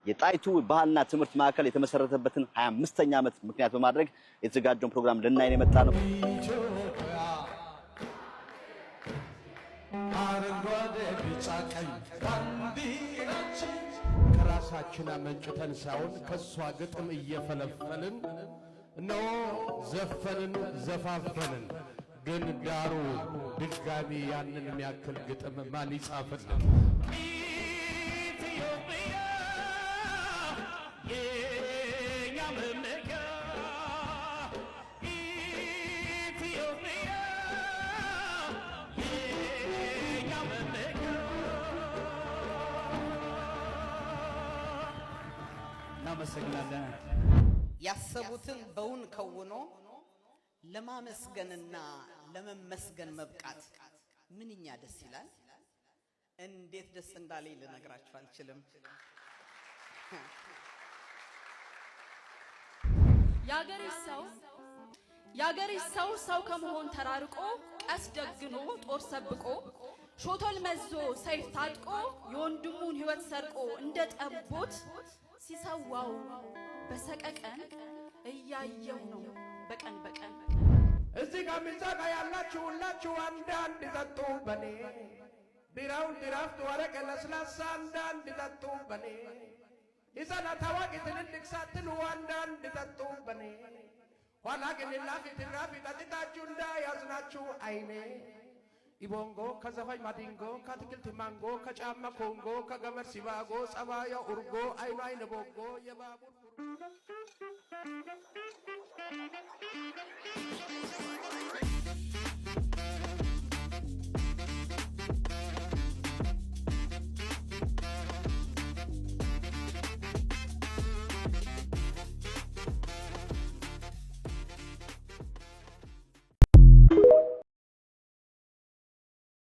የጣይቱ ባህልና ትምህርት ማዕከል የተመሰረተበትን 25ኛ ዓመት ምክንያት በማድረግ የተዘጋጀውን ፕሮግራም ልናይ ነው የመጣ ነው። አረንጓዴ ቢጫ ቀይ ባንዲራችን ከራሳችን አመንጭተን ሳይሆን ከሷ ግጥም እየፈለፈልን ነው ዘፈንን ዘፋፈንን። ግን ዳሩ ድጋሚ ያንን የሚያክል ግጥም ማን ይጻፍልን? ኢትዮጵያ የኛ መመኪያ ኢትዮጵያ የኛ መመኪያ። እናመሰግናለን። ያሰቡትን በውን ከውኖ ለማመስገንና ለመመስገን መብቃት ምንኛ ደስ ይላል። እንዴት ደስ እንዳለኝ ልነግራችሁ አልችልም። ያገሬ ሰው ከመሆን ተራርቆ ቀስ ደግኖ ጦር ሰብቆ ሾቶል መዞ ሰይፍ ታጥቆ የወንድሙን ሕይወት ሰርቆ እንደ ጠቦት ሲሰዋው በሰቀቀን እያየው ነው በቀን በቀን። እዚህ ጋር ምንዛጋ ያላችሁ ሁላችሁ አንዳንድ ጠጡ በኔ ቢራውን ድራፍት ወረቀ ለስላሳ አንዳንድ ጠጡ በኔ ይዘና ታዋቂ ትልልቅ ሳትሉ አንዳንድ ጠጡ በኔ ኋላ ግን ላፊ ትራፊ ጠጥታችሁ እንዳያዝናችሁ አይኔ ኢቦንጎ ከዘፋኝ ማዲንጎ ከአትክልት ማንጎ ከጫማ ኮንጎ ከገመድ ሲባጎ ጸባያ ኡርጎ አይኑ አይነ ቦጎ የባቡር